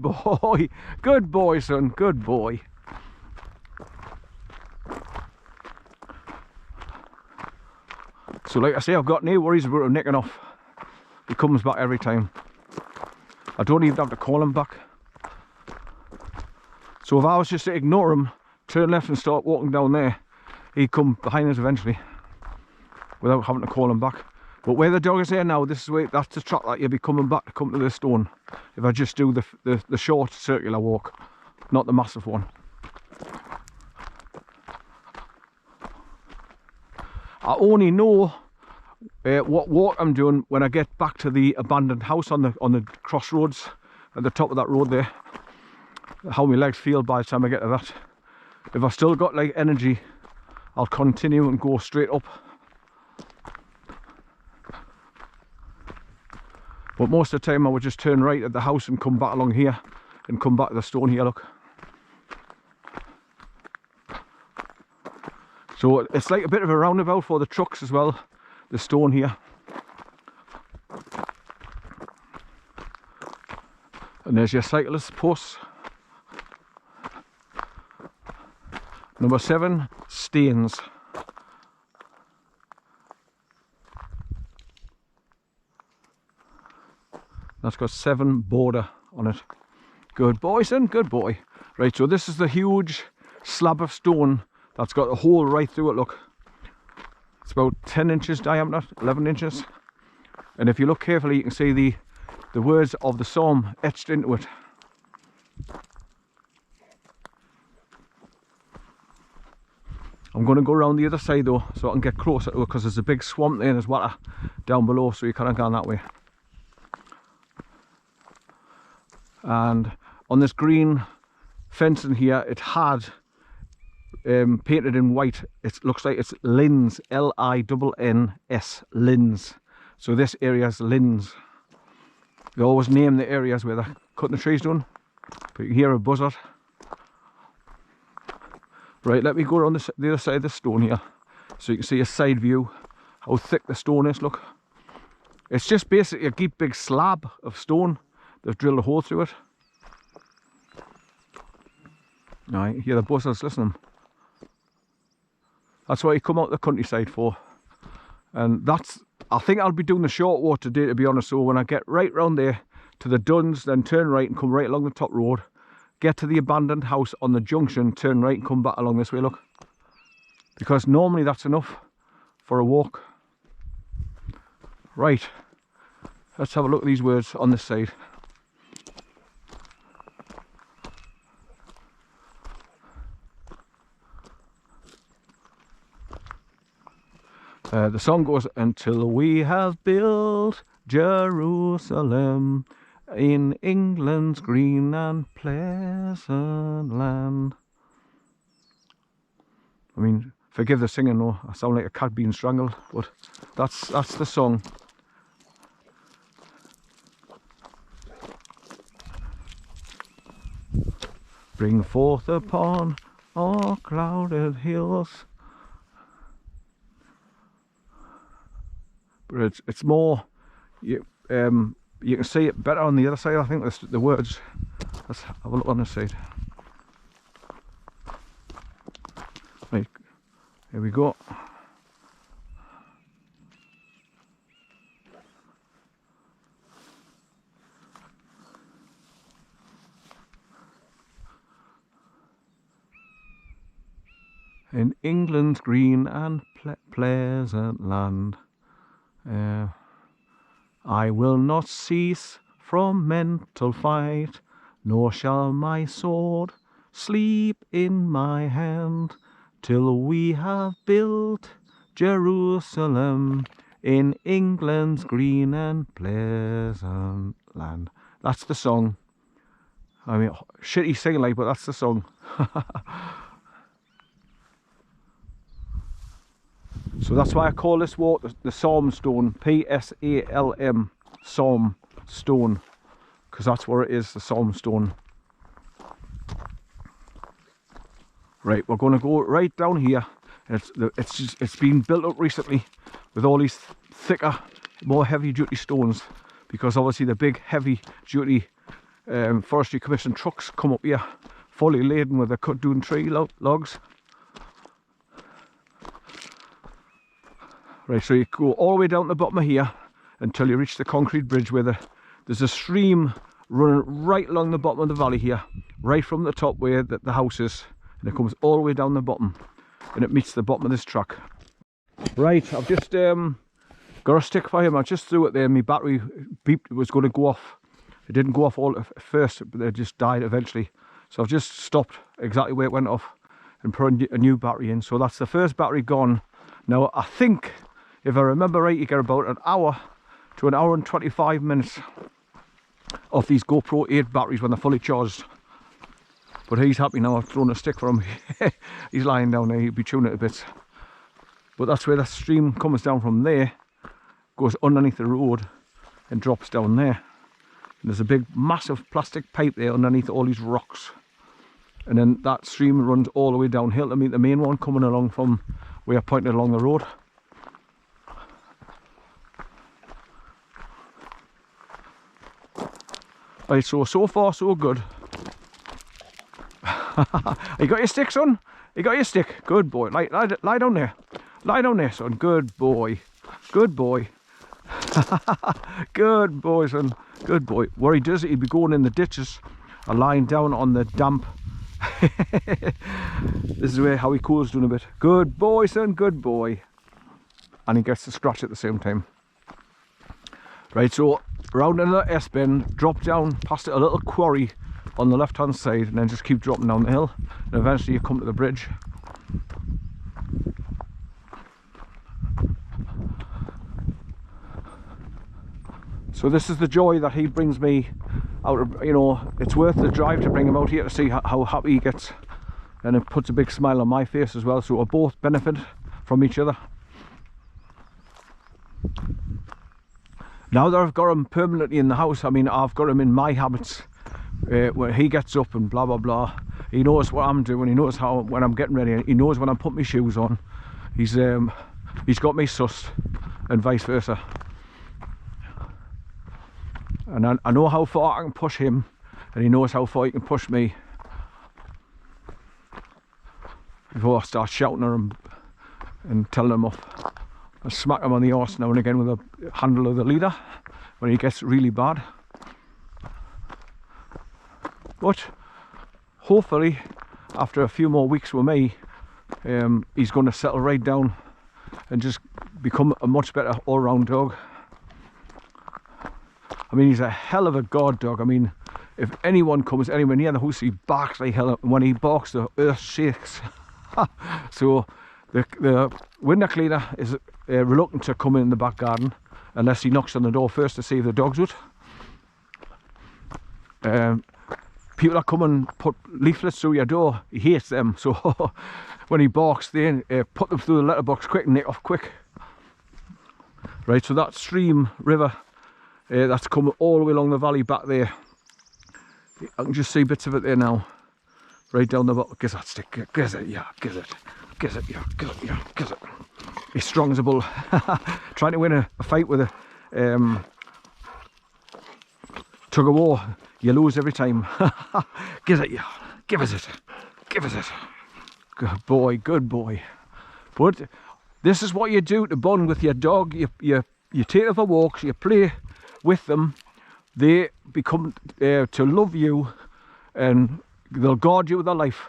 boy. Good boy, son. Good boy. So like I say, I've got no worries about him nicking off. He comes back every time. I don't even have to call him back. So if I was just to ignore him, turn left and start walking down there, he'd come behind us eventually without having to call him back. But where the dog is there now, this is where, that's the track that you'll be coming back to come to the stone. If I just do the short circular walk, not the massive one. I only know what walk I'm doing when I get back to the abandoned house on the crossroads at the top of that road there. How my legs feel by the time I get to that. If I still got like energy, I'll continue and go straight up. But most of the time I would just turn right at the house and come back along here and come back to the stone here, look. So it's like a bit of a roundabout for the trucks as well, the stone here. And there's your cyclist posts. Number 7, Stains. That's got 7 border on it. Good boy, son, good boy. Right, so this is the huge slab of stone that's got a hole right through it, look. It's about 10 inches diameter, 11 inches. And if you look carefully, you can see the words of the psalm etched into it. I'm going to go around the other side though, so I can get closer to it, because there's a big swamp there and there's water down below, so you can't go that way. And on this green fencing here, it had painted in white. It looks like it's LINNS, L-I-N-N-S, LINNS. So this area is LINNS. They always name the areas where they're cutting the trees down. But you can hear a buzzard. Right, let me go around the other side of the stone here, so you can see a side view, how thick the stone is, look. It's just basically a big slab of stone. They've drilled a hole through it. Now you hear the buzzards, listen to them. That's what you come out the countryside for. And that's, I think I'll be doing the short walk today, to be honest. So when I get right round there to the Duns, then turn right and come right along the top road, get to the abandoned house on the junction, turn right and come back along this way, look. Because normally that's enough for a walk. Right, let's have a look at these words on this side. The song goes, until we have built Jerusalem in England's green and pleasant land. I mean, forgive the singing though, I sound like a cat being strangled, but that's the song. Bring forth upon all clouded hills. But it's more, you can see it better on the other side. I think the words. Let's have a look on this side. Right, here we go. In England's green and pleasant land, I will not cease from mental fight, nor shall my sword sleep in my hand, till we have built Jerusalem in England's green and pleasant land. That's the song. I mean, shitty singing like, but that's the song. So that's why I call this walk the Psalm Stone, P-S-A-L-M, Psalm Stone, because that's where it is, the Psalm Stone. Right, we're going to go right down here. It's been built up recently with all these thicker, more heavy duty stones, because obviously the big heavy duty Forestry Commission trucks come up here, fully laden with the cut down tree logs. Right, so you go all the way down to the bottom of here until you reach the concrete bridge where there's a stream running right along the bottom of the valley here, right from the top where the house is, and it comes all the way down the bottom and it meets the bottom of this track. Right, I've just got a stick for him. I just threw it there, my battery beeped, it was going to go off. It didn't go off all at first, but it just died eventually. So I've just stopped exactly where it went off and put a new battery in. So that's the first battery gone. Now I think, if I remember right, you get about an hour to an hour and 25 minutes off these GoPro 8 batteries when they're fully charged. But he's happy now. I've thrown a stick for him. He's lying down there, he'll be chewing it a bit. But that's where the stream comes down from there, goes underneath the road and drops down there. And there's a big massive plastic pipe there underneath all these rocks. And then that stream runs all the way downhill to meet the main one coming along from where I pointed along the road. Right, so far so good. You got your stick, son? You got your stick? Good boy. Lie down there. Lie down there, son. Good boy. Good boy. Good boy, son. Good boy. What he does, he'd be going in the ditches or lying down on the damp. This is how he cools doing a bit. Good boy, son. Good boy. And he gets to scratch at the same time. Right, so round another S-bend, drop down past a little quarry on the left hand side, and then just keep dropping down the hill, and eventually you come to the bridge. So this is the joy that he brings me out of, you know, it's worth the drive to bring him out here to see how happy he gets, and it puts a big smile on my face as well, so we both benefit from each other. Now that I've got him permanently in the house, I mean, I've got him in my habits, where he gets up and blah blah blah. He knows what I'm doing, he knows when I'm getting ready, he knows when I'm putting my shoes on. He's got me sussed, and vice versa. And I know how far I can push him, and he knows how far he can push me. Before I start shouting at him and telling him off. I smack him on the arse now and again with the handle of the leader when he gets really bad. But hopefully, after a few more weeks with me, he's going to settle right down and just become a much better all-round dog. I mean, he's a hell of a guard dog. I mean, if anyone comes anywhere near the house, he barks like hell. And when he barks, the earth shakes. So the window cleaner is reluctant to come in the back garden unless he knocks on the door first to see if the dogs would. People that come and put leaflets through your door, he hates them. So when he barks, they put them through the letterbox quick and nick off quick. Right, so that stream, river, that's coming all the way along the valley back there. I can just see bits of it there now. Right down the bottom. Gives that stick. Gives it, yeah, gives it. Gives it, yeah, gives it, yeah, gives it. He's strong as a bull. Trying to win a fight with a tug of war. You lose every time. Gives it, yeah, give us it. Give us it. Good boy, good boy. But this is what you do to bond with your dog. You take them for walks, you play with them. They become to love you, and they'll guard you with their life.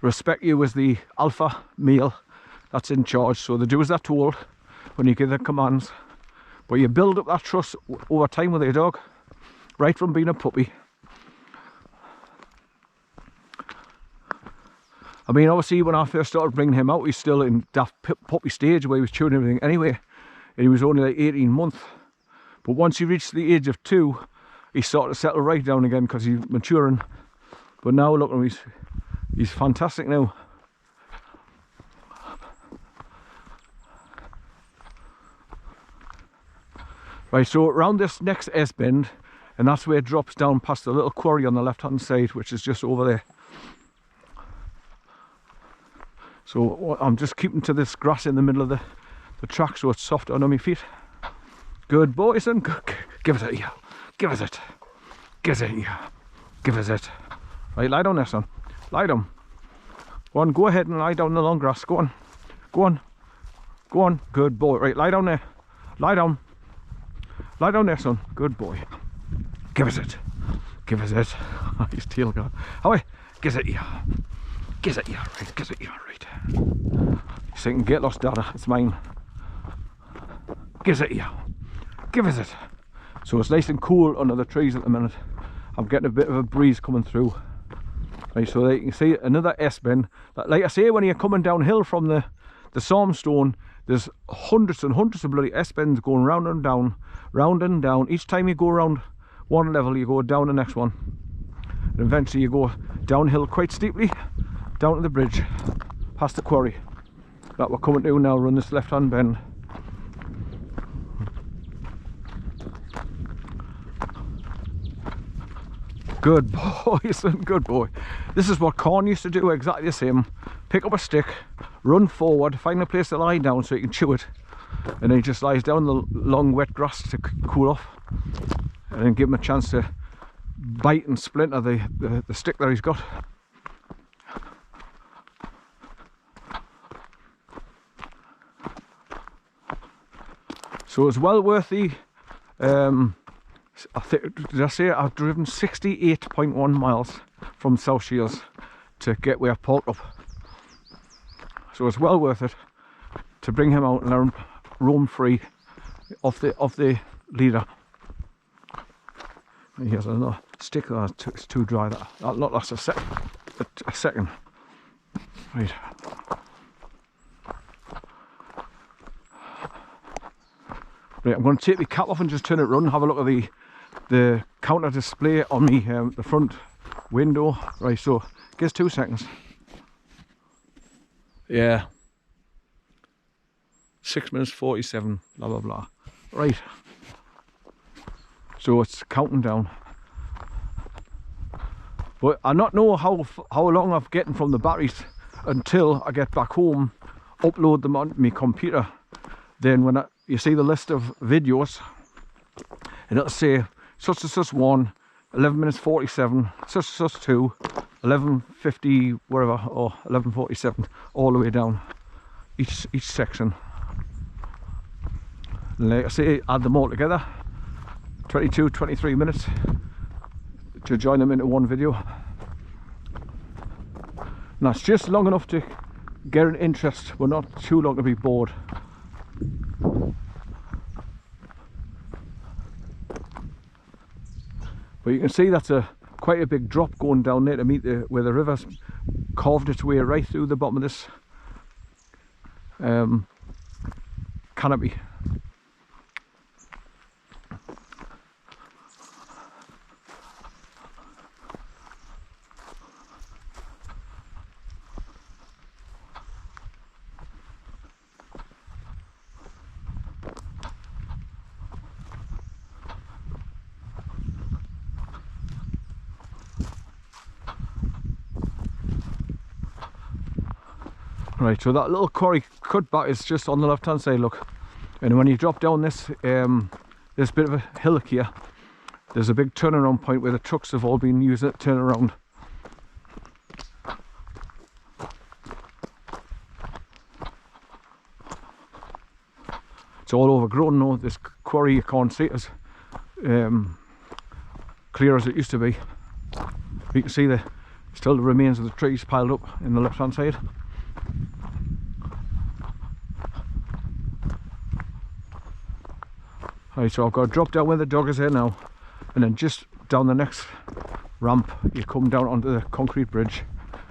Respect you as the alpha male that's in charge, so they do as they're told when you give them commands. But you build up that trust over time with your dog, right from being a puppy. I mean, obviously when I first started bringing him out, he's still in that puppy stage where he was chewing everything anyway, and he was only like 18 months. But once he reached the age of 2, he started to settle right down again because he's maturing. But now look at him, he's fantastic now. Right, so around this next S-bend, and that's where it drops down past the little quarry on the left hand side, which is just over there. So I'm just keeping to this grass in the middle of the track so it's soft under my feet. Good boy, son. Give it a, yeah. Give us it. Give us it. Yeah. Give us it. Right, lie down there, son. Lie down. Go on, go ahead and lie down in the long grass. Go on. Go on. Go on. Good boy. Right, lie down there. Lie down. Lie down there, son. Good boy. Give us it. Give us it. His tail gone. Away. Give us it, yeah. Give us it, yeah. Right. Give us it, yeah. Right. So you can get lost, Dada. It's mine. Give us it, yeah. Give us it. So it's nice and cool under the trees at the minute. I'm getting a bit of a breeze coming through. Right, so there you can see another S-bend. Like I say, when you're coming downhill from the Stormstone, there's hundreds and hundreds of bloody S-bends going round and down, round and down. Each time you go around one level, you go down the next one. And eventually you go downhill quite steeply, down to the bridge, past the quarry. That we're coming to now, run this left-hand bend. Good boy, son, good boy. This is what Corn used to do, exactly the same. Pick up a stick, run forward, find a place to lie down so you can chew it. And then he just lies down in the long wet grass to cool off. And then give him a chance to bite and splinter the stick that he's got. So it's well worth the I think, did I say I've driven 68.1 miles from South Shields to get where I parked up. So it's well worth it to bring him out and let him roam free off the leader. And here's another stick. Oh, it's too dry. That'll not last a second. Right. Right, I'm going to take the cap off and just turn it run. Have a look at the counter display on me the front window. Right, so give us 2 seconds. Yeah, 6 minutes 47, blah blah blah. Right, so it's counting down, but I not know how long I've getting from the batteries until I get back home, upload them onto my computer. Then when you see the list of videos, and it'll say such and such 1, 11 minutes 47, such and such 2, 11:50 whatever, or 11:47, all the way down each section. And like I say, add them all together, 23 minutes to join them into one video. And that's just long enough to get an interest, but not too long to be bored. But you can see that's quite a big drop going down there to meet where the river's carved its way right through the bottom of this canopy. Right, so that little quarry cutback is just on the left hand side, look. And when you drop down this bit of a hillock here, there's a big turnaround point where the trucks have all been using it to turn around. It's all overgrown now, this quarry. You can't see it as clear as it used to be. You can see still the remains of the trees piled up in the left hand side. Right, so I've got to drop down where the dog is here now, and then just down the next ramp you come down onto the concrete bridge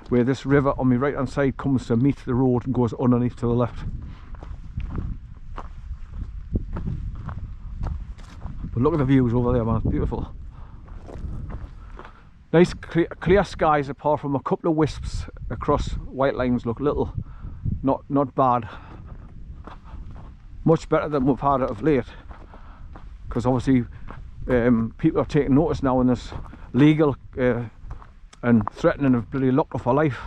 where this river on my right hand side comes to meet the road and goes underneath to the left. But look at the views over there, man, it's beautiful. Nice clear skies apart from a couple of wisps across white lines. Look, little, not bad. Much better than we've had of late, because obviously people are taking notice now, and there's legal and threatening of bloody locked off for life.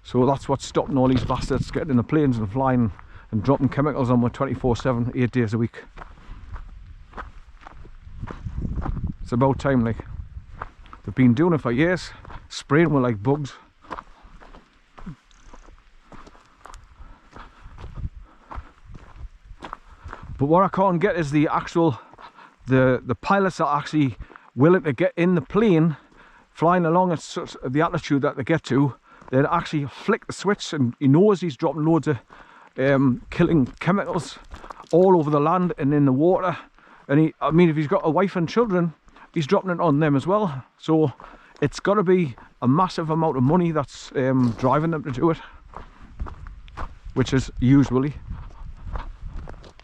So that's what's stopping all these bastards getting in the planes and flying and dropping chemicals on me 24/7, 8 days a week. It's about time, like. They've been doing it for years, spraying with like bugs. But what I can't get is the actual, the pilots are actually willing to get in the plane, flying along at such the altitude that they get to. They'd actually flick the switch, and he knows he's dropping loads of killing chemicals all over the land and in the water. And I mean, if he's got a wife and children, he's dropping it on them as well. So it's got to be a massive amount of money that's driving them to do it, which is usually,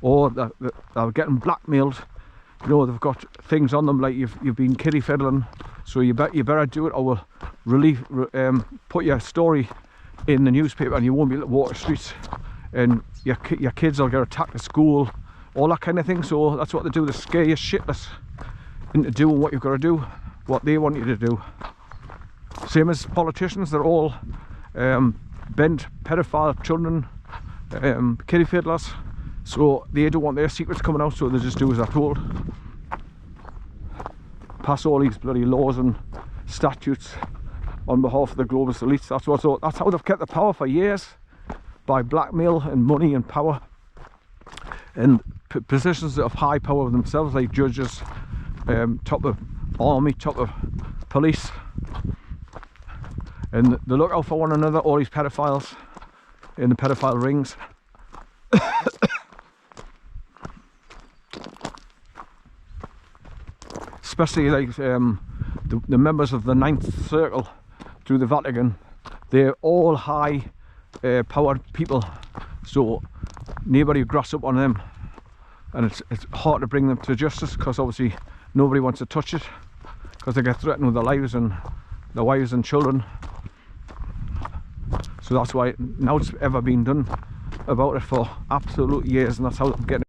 or they're getting blackmailed. You know, they've got things on them like you've been kiddie fiddling, so you better do it, or we'll put your story in the newspaper and you won't be able to walk the streets, and your kids will get attacked at school, all that kind of thing. So that's what they do, they scare you shitless into doing what you've got to do, what they want you to do. Same as politicians, they're all bent pedophile children, kiddie fiddlers. So they don't want their secrets coming out, so they just do as they're told. Pass all these bloody laws and statutes on behalf of the globalist elites. That's how they've kept the power for years, by blackmail and money and power, and positions of high power themselves, like judges, top of army, top of police, and they look out for one another. All these pedophiles in the pedophile rings. Especially like the members of the Ninth Circle through the Vatican, they're all high powered people, so nobody grasps up on them, and it's hard to bring them to justice, because obviously nobody wants to touch it, because they get threatened with their lives and their wives and children. So that's why now it's ever been done about it for absolute years, and that's how they're getting